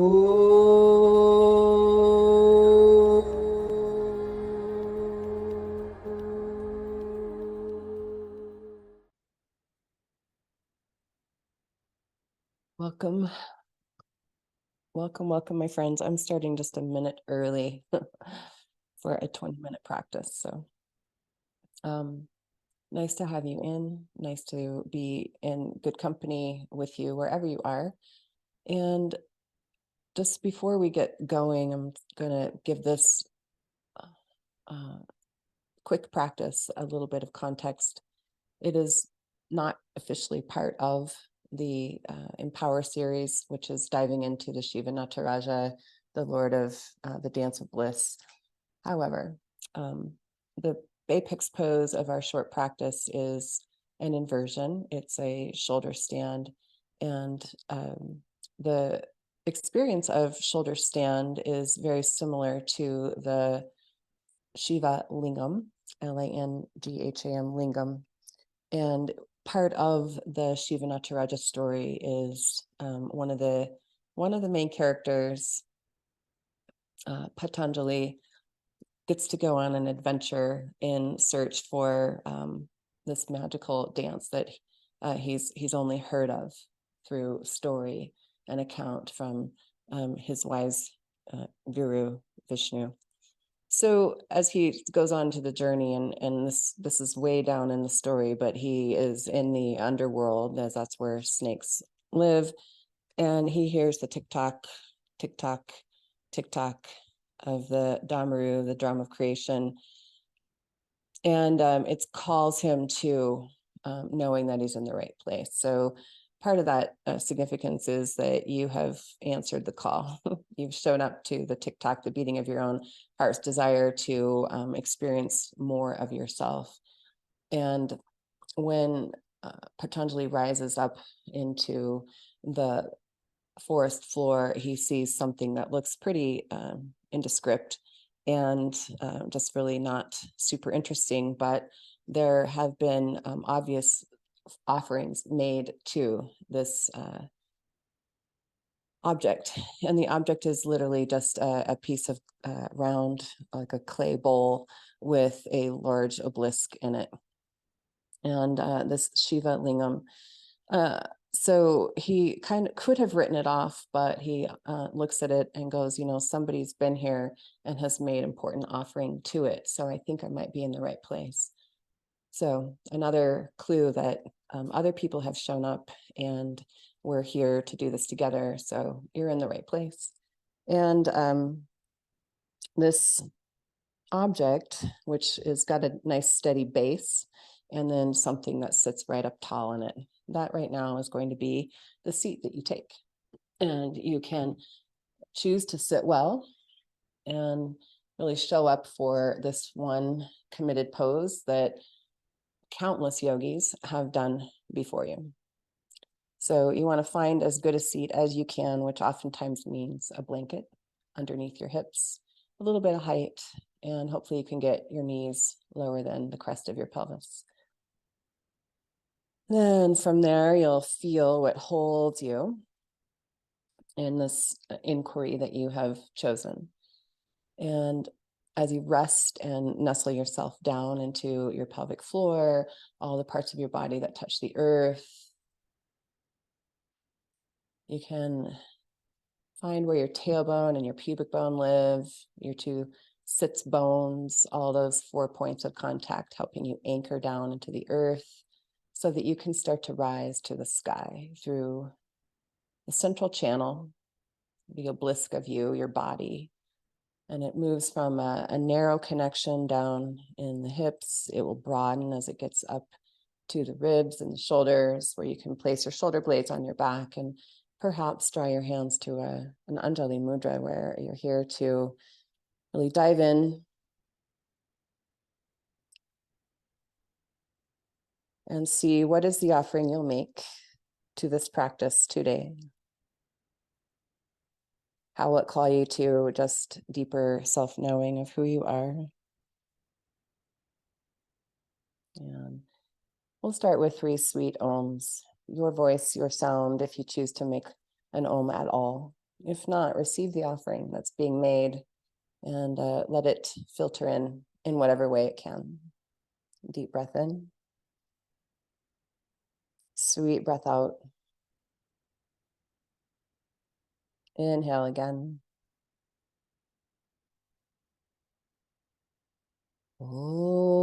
Welcome, welcome, welcome, my friends. I'm starting just a minute early for a 20-minute practice. So nice to have you in, nice to be in good company with you wherever you are. And just before we get going, I'm gonna give this quick practice a little bit of context. It is not officially part of the Empower series, which is diving into the Shiva Nataraja, the Lord of the Dance of Bliss. However, the apex pose of our short practice is an inversion. It's a shoulder stand, and the experience of shoulder stand is very similar to the Shiva Lingham, L-A-N-G-H-A-M, Lingham. And part of the Shiva Nataraja story is one of the main characters, Patanjali, gets to go on an adventure in search for this magical dance that he's only heard of through story and account from his wise guru Vishnu. So as he goes on to the journey, and this is way down in the story, but he is in the underworld, as that's where snakes live, and he hears the tick-tock, tick-tock, tick-tock of the Damaru, the drum of creation, and it calls him to knowing that he's in the right place. So part of that significance is that you have answered the call. You've shown up to the tick-tock, the beating of your own heart's desire to experience more of yourself. And when Patanjali rises up into the forest floor, he sees something that looks pretty indescript and just really not super interesting, but there have been obvious offerings made to this object, and the object is literally just a piece of round, like a clay bowl with a large obelisk in it, and this Shiva Lingham. So he kind of could have written it off, but he looks at it and goes, somebody's been here and has made important offering to it, so I think I might be in the right place. So another clue that other people have shown up and we're here to do this together. So you're in the right place. And this object, which has got a nice steady base, and then something that sits right up tall in it, that right now is going to be the seat that you take. And you can choose to sit well and really show up for this one committed pose that countless yogis have done before you. So you want to find as good a seat as you can, which oftentimes means a blanket underneath your hips, a little bit of height, and hopefully you can get your knees lower than the crest of your pelvis. Then from there, you'll feel what holds you in this inquiry that you have chosen. And as you rest and nestle yourself down into your pelvic floor, all the parts of your body that touch the earth, you can find where your tailbone and your pubic bone live, your two sits bones, all those 4 points of contact, helping you anchor down into the earth so that you can start to rise to the sky through the central channel, the obelisk of you, your body. And it moves from a narrow connection down in the hips. It will broaden as it gets up to the ribs and the shoulders, where you can place your shoulder blades on your back and perhaps draw your hands to an Anjali Mudra, where you're here to really dive in and see what is the offering you'll make to this practice today. How will it call you to just deeper self-knowing of who you are? And we'll start with 3 sweet ohms. Your voice, your sound, if you choose to make an ohm at all, If not, receive the offering that's being made and let it filter in whatever way it can. Deep breath in. Sweet breath out. Inhale again. Oh.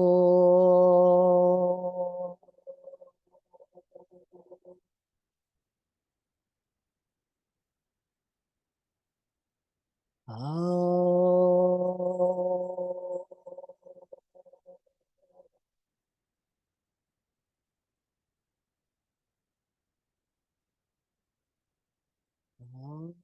Oh. Oh.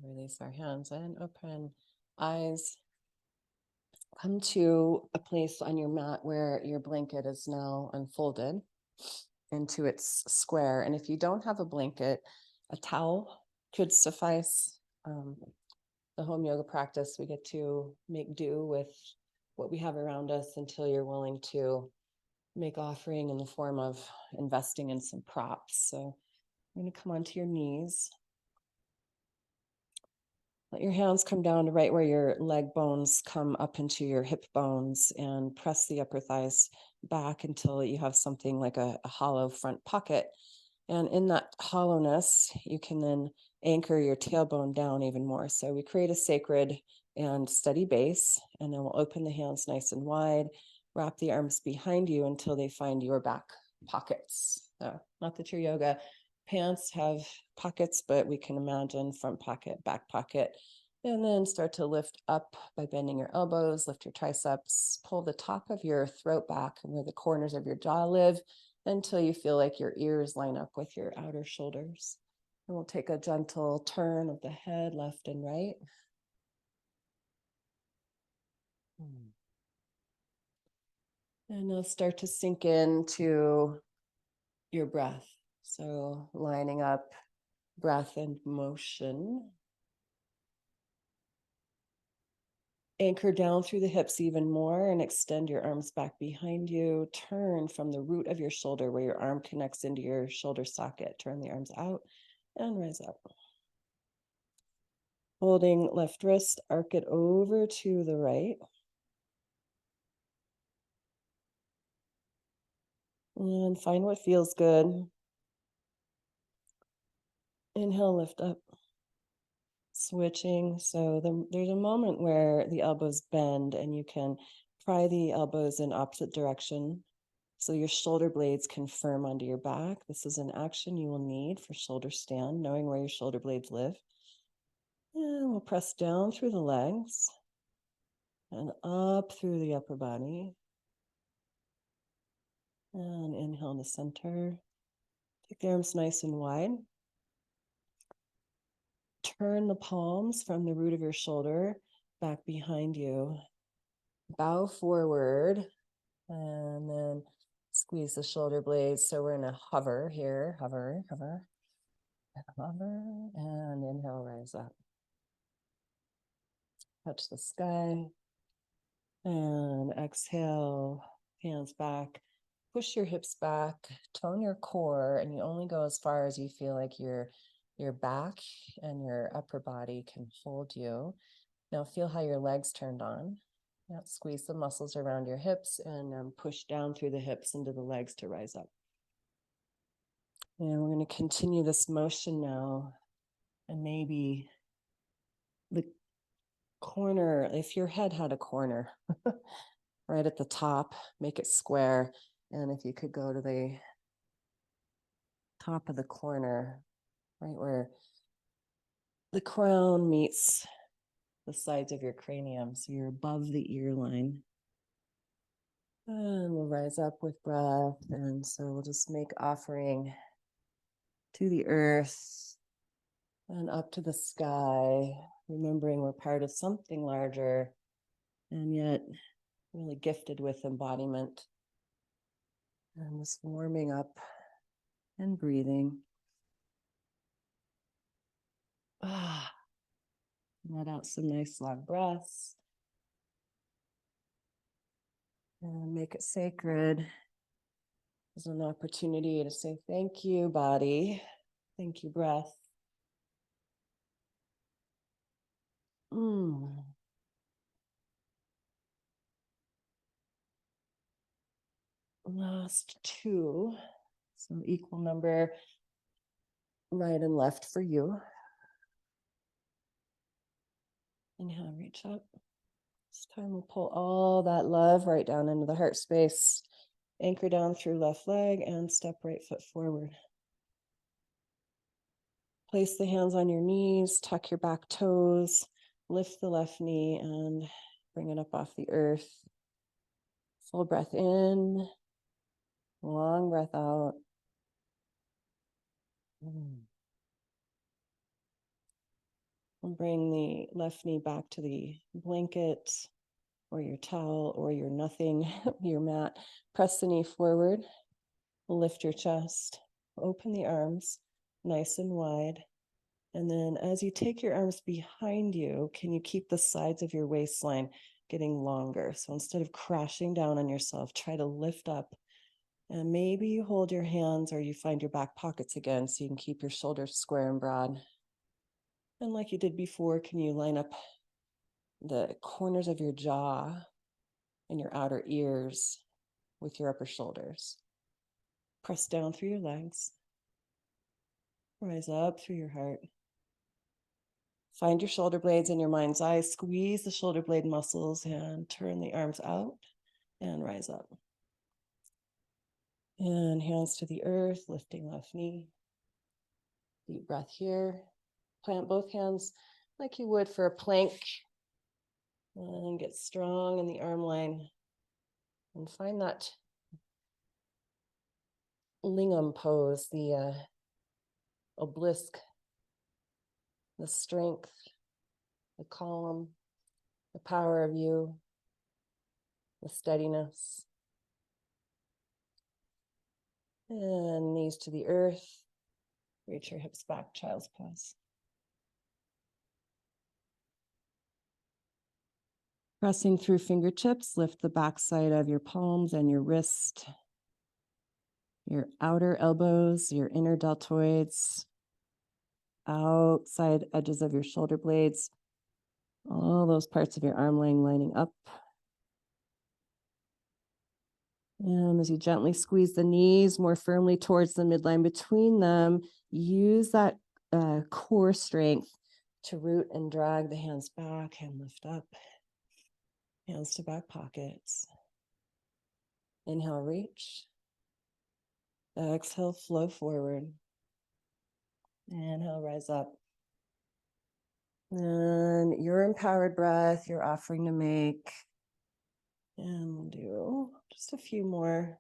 Release our hands and open eyes. Come to a place on your mat where your blanket is now unfolded into its square. And if you don't have a blanket, a towel could suffice. The home yoga practice, we get to make do with what we have around us until you're willing to make offering in the form of investing in some props. So you're going to come onto your knees. Let your hands come down to right where your leg bones come up into your hip bones, and press the upper thighs back until you have something like a hollow front pocket. And in that hollowness, you can then anchor your tailbone down even more. So we create a sacred and steady base, and then we'll open the hands nice and wide, wrap the arms behind you until they find your back pockets. Not that your yoga pants have pockets, but we can imagine front pocket, back pocket, and then start to lift up by bending your elbows, lift your triceps, pull the top of your throat back and where the corners of your jaw live until you feel like your ears line up with your outer shoulders. And we'll take a gentle turn of the head left and right. And you'll start to sink into your breath. So lining up breath and motion. Anchor down through the hips even more and extend your arms back behind you. Turn from the root of your shoulder where your arm connects into your shoulder socket. Turn the arms out and rise up. Holding left wrist, arc it over to the right. And find what feels good. Inhale, lift up. Switching. So there's a moment where the elbows bend and you can pry the elbows in opposite direction so your shoulder blades can firm onto your back. This is an action you will need for shoulder stand, knowing where your shoulder blades live. And we'll press down through the legs and up through the upper body. And inhale to center. Take the arms nice and wide. Turn the palms from the root of your shoulder back behind you. Bow forward and then squeeze the shoulder blades. So we're in a hover here. Hover, hover, hover, and inhale, rise up. Touch the sky. And exhale, hands back. Push your hips back, tone your core, and you only go as far as you feel like your back and your upper body can hold you. Now feel how your legs turned on. Now squeeze the muscles around your hips and push down through the hips into the legs to rise up. And we're going to continue this motion now. And maybe the corner, if your head had a corner, right at the top, make it square. And if you could go to the top of the corner, right where the crown meets the sides of your cranium. So you're above the ear line. And we'll rise up with breath. And so we'll just make offering to the earth and up to the sky, remembering we're part of something larger and yet really gifted with embodiment. And just warming up and breathing. Let out some nice long breaths. And make it sacred. There's an opportunity to say thank you, body. Thank you, breath. Last two. So equal number right and left for you. Inhale, reach up. This time we'll pull all that love right down into the heart space. Anchor down through left leg and step right foot forward. Place the hands on your knees, tuck your back toes, lift the left knee and bring it up off the earth. Full breath in, long breath out. And bring the left knee back to the blanket or your towel or your nothing, your mat. Press the knee forward, lift your chest, open the arms nice and wide. And then as you take your arms behind you, can you keep the sides of your waistline getting longer? So instead of crashing down on yourself, try to lift up. And maybe you hold your hands or you find your back pockets again so you can keep your shoulders square and broad. And like you did before, can you line up the corners of your jaw and your outer ears with your upper shoulders? Press down through your legs. Rise up through your heart. Find your shoulder blades in your mind's eye. Squeeze the shoulder blade muscles and turn the arms out and rise up. And hands to the earth, lifting left knee. Deep breath here. Plant both hands like you would for a plank. And get strong in the arm line. And find that Lingham pose, the oblique, the strength, the calm, the power of you, the steadiness. And knees to the earth. Reach your hips back, child's pose. Pressing through fingertips, lift the backside of your palms and your wrist, your outer elbows, your inner deltoids, outside edges of your shoulder blades, all those parts of your arm lining up. And as you gently squeeze the knees more firmly towards the midline between them, use that core strength to root and drag the hands back and lift up. Hands to back pockets. Inhale, reach. Exhale, flow forward. Inhale, rise up. And your empowered breath, your offering to make. And we'll do just a few more.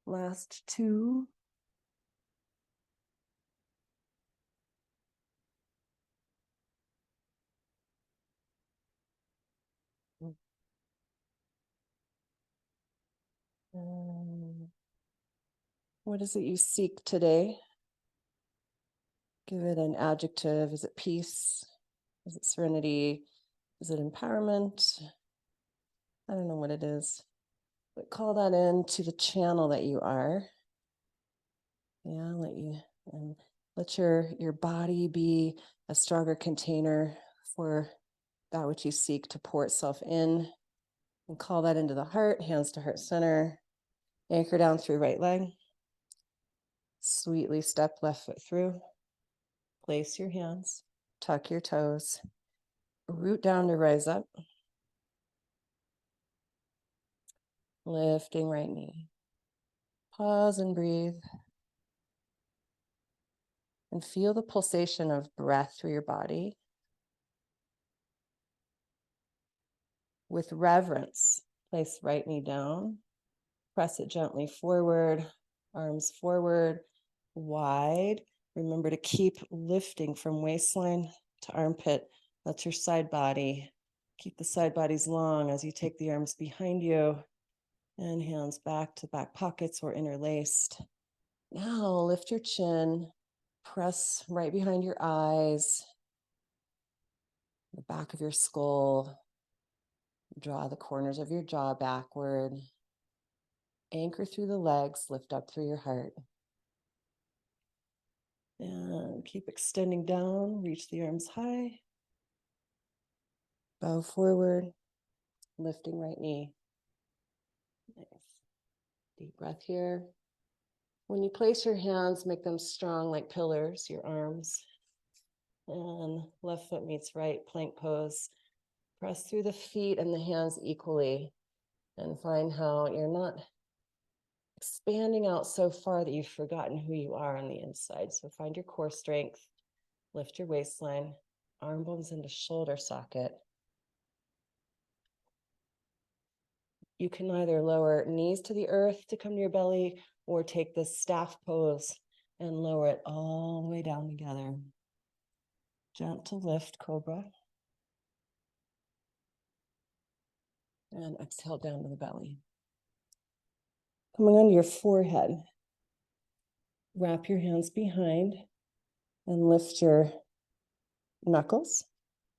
Last two. What is it you seek today? Give it an adjective. Is it peace? Is it serenity? Is it empowerment? I don't know what it is, but call that into the channel that you are. Yeah, let your body be a stronger container for that which you seek to pour itself in. And call that into the heart, hands to heart center. Anchor down through right leg. Sweetly step left foot through. Place your hands, tuck your toes, root down to rise up. Lifting right knee. Pause and breathe. And feel the pulsation of breath through your body. With reverence, place right knee down. Press it gently forward, arms forward, wide. Remember to keep lifting from waistline to armpit. That's your side body. Keep the side bodies long as you take the arms behind you and hands back to back pockets or interlaced. Now lift your chin, press right behind your eyes, the back of your skull. Draw the corners of your jaw backward. Anchor through the legs, lift up through your heart. And keep extending down, reach the arms high. Bow forward, lifting right knee. Nice. Deep breath here. When you place your hands, make them strong like pillars, your arms. And left foot meets right, plank pose. Press through the feet and the hands equally. And find how you're not expanding out so far that you've forgotten who you are on the inside. So find your core strength, lift your waistline, arm bones into shoulder socket. You can either lower knees to the earth to come to your belly or take this staff pose and lower it all the way down together. Gentle lift, cobra. And exhale down to the belly. Coming onto your forehead. Wrap your hands behind and lift your knuckles,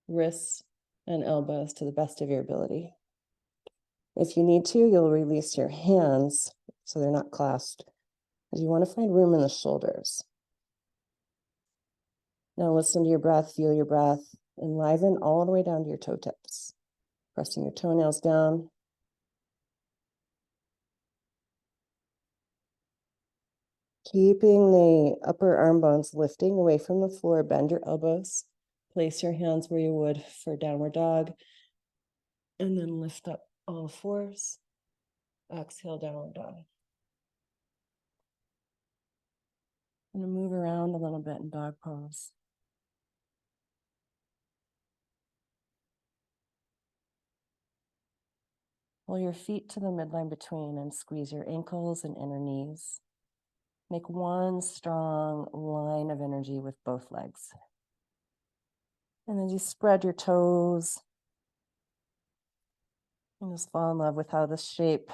wrists, and elbows to the best of your ability. If you need to, you'll release your hands so they're not clasped, as you want to find room in the shoulders. Now listen to your breath, feel your breath, enliven all the way down to your toe tips. Pressing your toenails down. Keeping the upper arm bones lifting away from the floor, bend your elbows. Place your hands where you would for downward dog. And then lift up all fours. Exhale, downward dog. I'm going to move around a little bit in dog pose. Pull your feet to the midline between and squeeze your ankles and inner knees. Make one strong line of energy with both legs. And then you spread your toes. And just fall in love with how the shape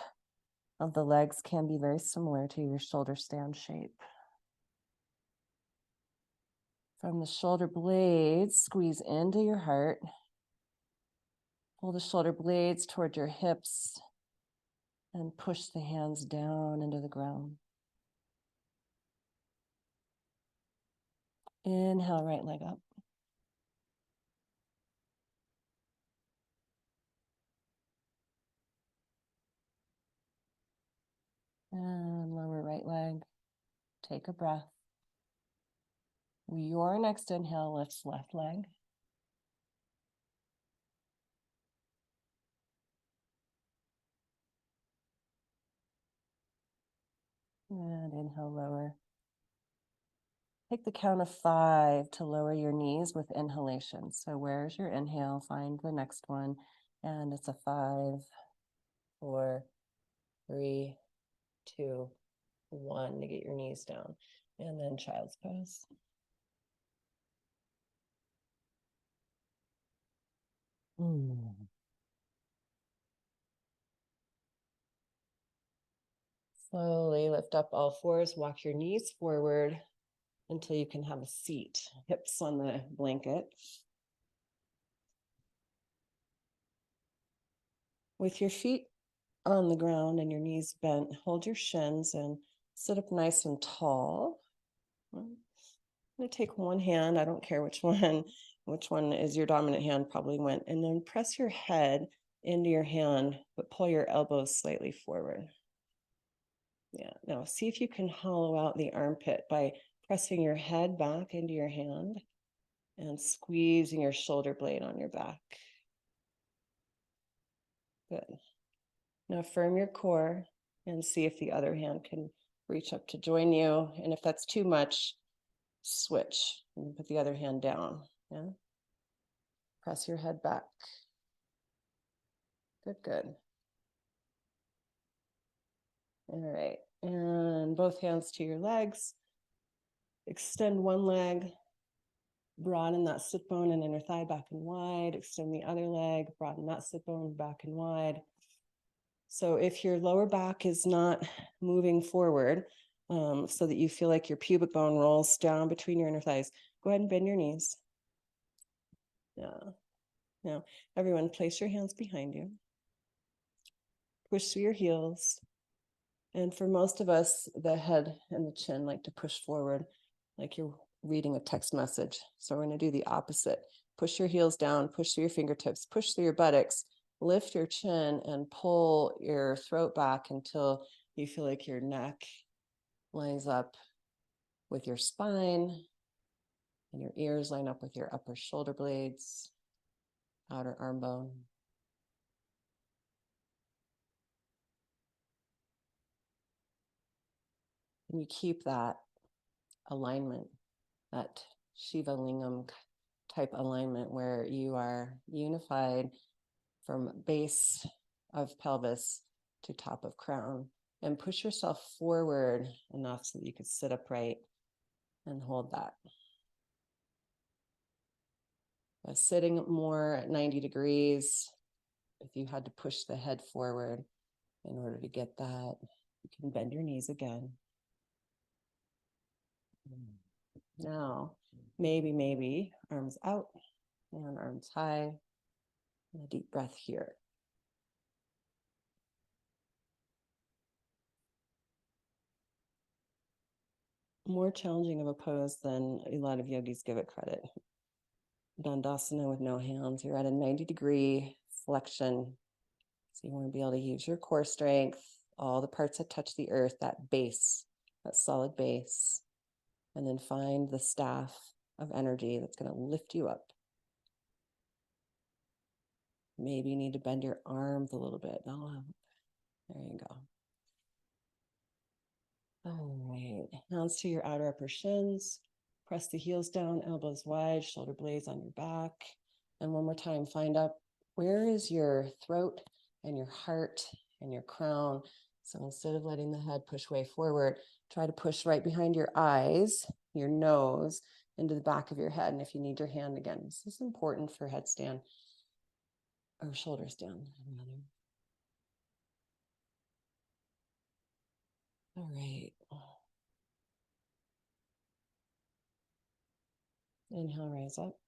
of the legs can be very similar to your shoulder stand shape. From the shoulder blades, squeeze into your heart. Pull the shoulder blades toward your hips and push the hands down into the ground. Inhale, right leg up. And lower right leg. Take a breath. Your next inhale lifts left leg. And inhale, lower. Take the count of 5 to lower your knees with inhalation. So where's your inhale? Find the next one. And it's a 5, 4, 3, 2, 1 to get your knees down. And then child's pose. Slowly lift up all fours, walk your knees forward until you can have a seat, hips on the blanket. With your feet on the ground and your knees bent, hold your shins and sit up nice and tall. I'm going to take one hand, I don't care which one is your dominant hand, probably went, and then press your head into your hand, but pull your elbows slightly forward. Yeah, now see if you can hollow out the armpit by pressing your head back into your hand and squeezing your shoulder blade on your back. Good. Now firm your core and see if the other hand can reach up to join you. And if that's too much, switch and put the other hand down. Yeah. Press your head back. Good, good. All right. And both hands to your legs. Extend one leg, broaden that sit bone and inner thigh back and wide. Extend the other leg, broaden that sit bone back and wide. So if your lower back is not moving forward, so that you feel like your pubic bone rolls down between your inner thighs, go ahead and bend your knees. Yeah. Now, everyone, place your hands behind you. Push through your heels. And for most of us, the head and the chin like to push forward, like you're reading a text message. So we're going to do the opposite. Push your heels down, push through your fingertips, push through your buttocks, lift your chin and pull your throat back until you feel like your neck lines up with your spine and your ears line up with your upper shoulder blades, outer arm bone. And you keep that alignment, that Shiva Lingham type alignment where you are unified from base of pelvis to top of crown, and push yourself forward enough so that you could sit upright and hold that. Sitting more at 90 degrees, if you had to push the head forward in order to get that, you can bend your knees again. Now, maybe arms out and arms high. And a deep breath here. More challenging of a pose than a lot of yogis give it credit. Dandasana with no hands. You're at a 90-degree flexion. So you want to be able to use your core strength, all the parts that touch the earth, that base, that solid base, and then find the staff of energy that's going to lift you up. Maybe you need to bend your arms a little bit. That'll help. There you go. All right, hands to your outer upper shins. Press the heels down, elbows wide, shoulder blades on your back. And one more time, find out where is your throat and your heart and your crown. So instead of letting the head push way forward, try to push right behind your eyes, your nose, into the back of your head. And if you need your hand again, this is important for headstand or shoulder stand. All right. Inhale, raise up.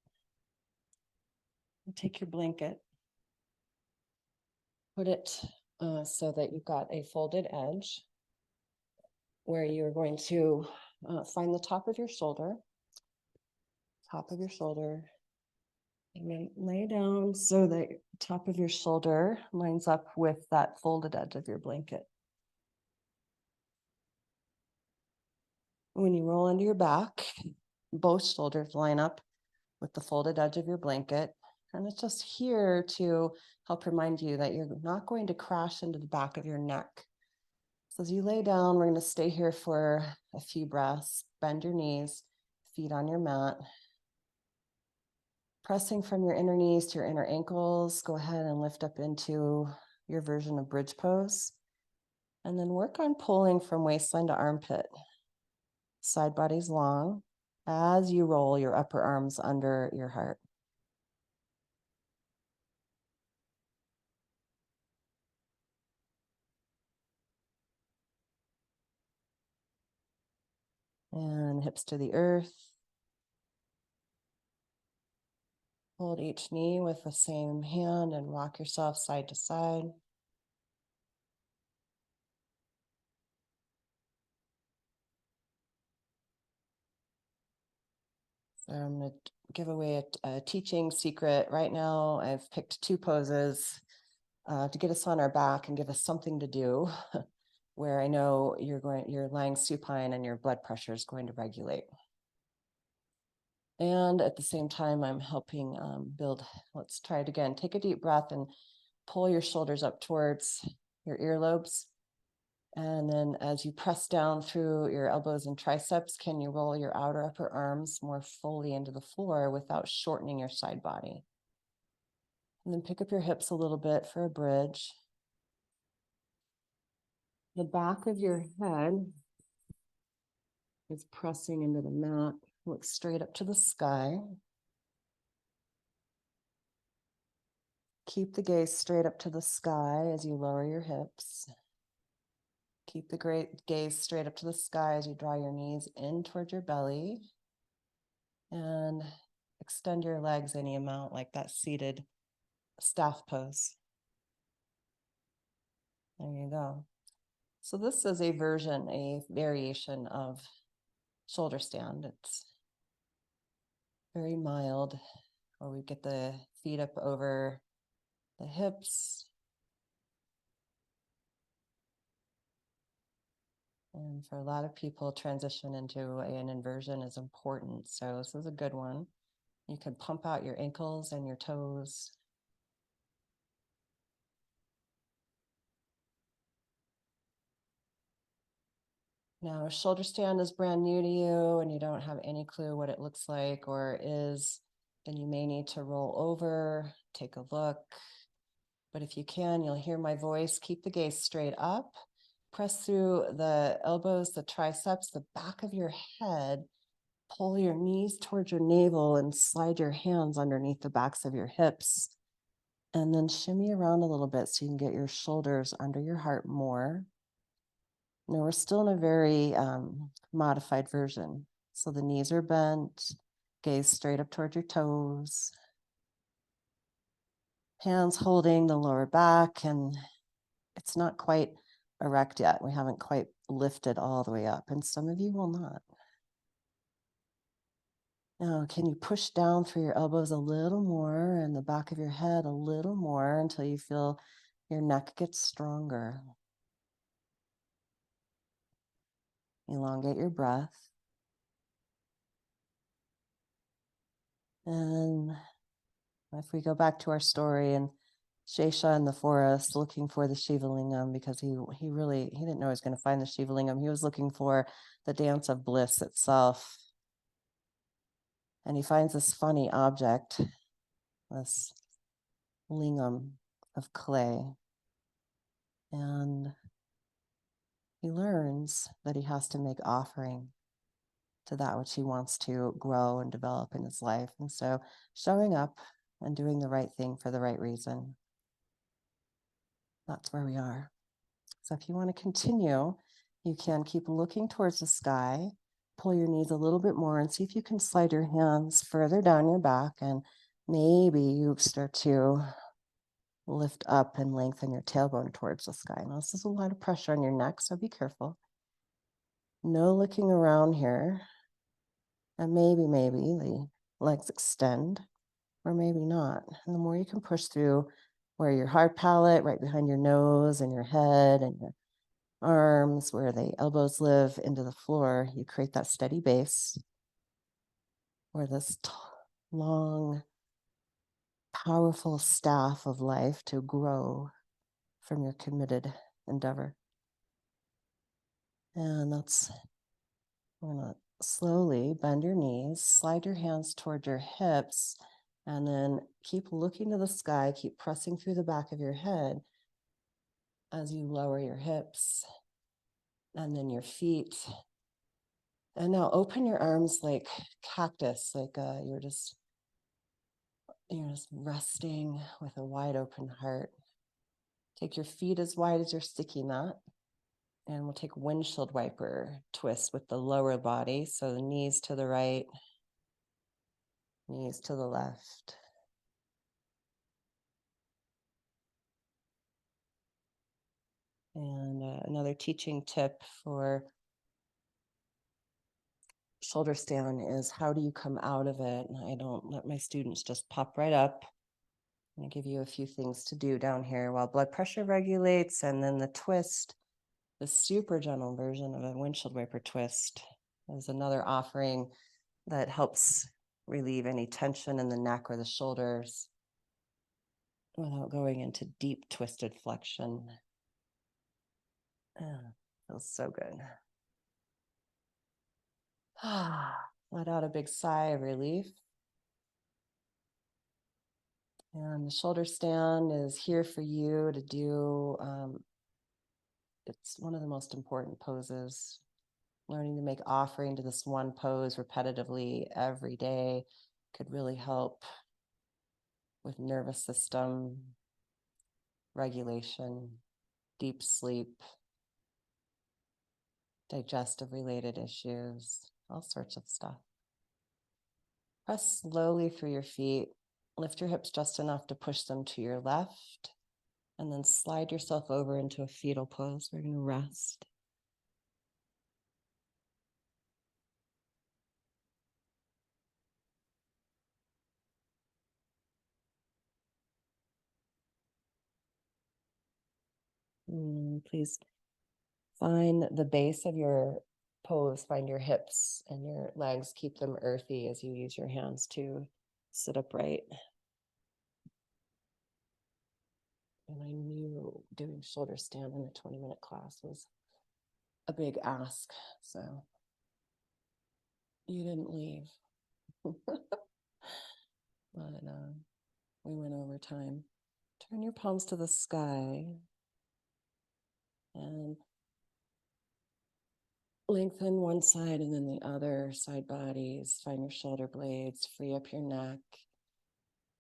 And take your blanket. Put it so that you've got a folded edge where you're going to find the top of your shoulder, and then lay down so that top of your shoulder lines up with that folded edge of your blanket. When you roll into your back, both shoulders line up with the folded edge of your blanket. And it's just here to help remind you that you're not going to crash into the back of your neck. So as you lay down, we're going to stay here for a few breaths. Bend your knees, feet on your mat. Pressing from your inner knees to your inner ankles, go ahead and lift up into your version of bridge pose. And then work on pulling from waistline to armpit. Side body's long as you roll your upper arms under your heart. And hips to the earth. Hold each knee with the same hand and rock yourself side to side. So I'm going to give away a teaching secret. Right now, I've picked two poses to get us on our back and give us something to do where I know you're lying supine and your blood pressure is going to regulate. And at the same time, I'm helping build. Let's try it again. Take a deep breath and pull your shoulders up towards your earlobes. And then as you press down through your elbows and triceps, can you roll your outer upper arms more fully into the floor without shortening your side body? And then pick up your hips a little bit for a bridge. The back of your head It's pressing into the mat. Look straight up to the sky. Keep the gaze straight up to the sky as you lower your hips. Keep the great gaze straight up to the sky as you draw your knees in towards your belly. And extend your legs any amount, like that seated staff pose. There you go. So this is a variation of shoulder stand. It's very mild, where we get the feet up over the hips. And for a lot of people, transition into an inversion is important. So this is a good one. You can pump out your ankles and your toes. Now, if shoulder stand is brand new to you and you don't have any clue what it looks like or is, then you may need to roll over, take a look. But if you can, you'll hear my voice. Keep the gaze straight up. Press through the elbows, the triceps, the back of your head. Pull your knees towards your navel and slide your hands underneath the backs of your hips. And then shimmy around a little bit so you can get your shoulders under your heart more. Now we're still in a very modified version. So the knees are bent, gaze straight up toward your toes. Hands holding the lower back, and it's not quite erect yet. We haven't quite lifted all the way up, and some of you will not. Now, can you push down through your elbows a little more and the back of your head a little more until you feel your neck gets stronger? Elongate your breath. And if we go back to our story and Shesha in the forest looking for the Shiva Lingham, because he didn't know he was going to find the Shiva Lingham. He was looking for the dance of bliss itself. And he finds this funny object, this lingam of clay. And he learns that he has to make offering to that which he wants to grow and develop in his life. And so showing up and doing the right thing for the right reason. That's where we are. So if you want to continue, you can keep looking towards the sky, pull your knees a little bit more and see if you can slide your hands further down your back, and maybe you start to lift up and lengthen your tailbone towards the sky. Now this is a lot of pressure on your neck, so be careful. No looking around here. And maybe the legs extend, or maybe not. And the more you can push through where your hard palate, right behind your nose and your head and your arms, where the elbows live into the floor, you create that steady base where this long, powerful staff of life to grow from your committed endeavor. And we're going to slowly bend your knees, slide your hands toward your hips, and then keep looking to the sky, keep pressing through the back of your head as you lower your hips and then your feet. And now open your arms like cactus, like you're just resting with a wide open heart. Take your feet as wide as your sticky mat. And we'll take windshield wiper twist with the lower body. So the knees to the right, knees to the left. And another teaching tip for shoulder stand is, how do you come out of it? And I don't let my students just pop right up. I'm going to give you a few things to do down here while blood pressure regulates, and then the twist, the super gentle version of a windshield wiper twist, is another offering that helps relieve any tension in the neck or the shoulders without going into deep twisted flexion. Feels so good. Let out a big sigh of relief. And the shoulder stand is here for you to do. It's one of the most important poses learning to make offering to this one pose repetitively every day could really help with nervous system regulation, deep sleep, digestive related issues, all sorts of stuff. Press slowly through your feet. Lift your hips just enough to push them to your left, and then slide yourself over into a fetal pose. We're going to rest. Please find the base of your pose, find your hips and your legs, keep them earthy as you use your hands to sit upright. And I knew doing shoulder stand in a 20-minute class was a big ask, so you didn't leave. But we went over time. Turn your palms to the sky and lengthen one side and then the other, side bodies. Find your shoulder blades, free up your neck,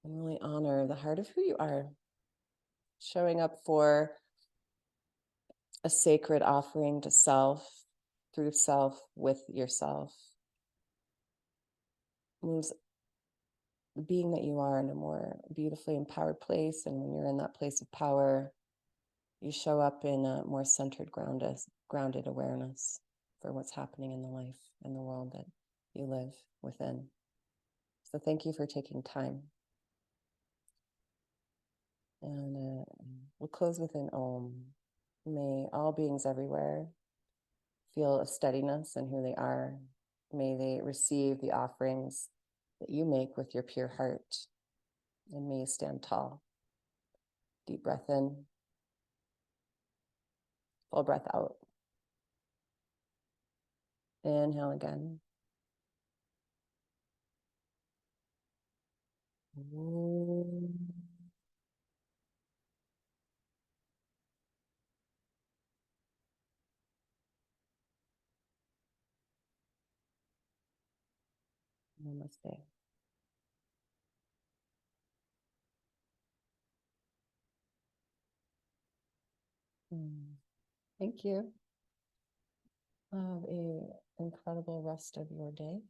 and really honor the heart of who you are. Showing up for a sacred offering to self, through self, with yourself. Moves the being that you are in a more beautifully empowered place. And when you're in that place of power, you show up in a more centered, grounded awareness for what's happening in the life and the world that you live within. So thank you for taking time. And we'll close with an Om. May all beings everywhere feel a steadiness in who they are. May they receive the offerings that you make with your pure heart. And may you stand tall. Deep breath in. Full breath out. Inhale again. Namaste. Thank you. Have an incredible rest of your day.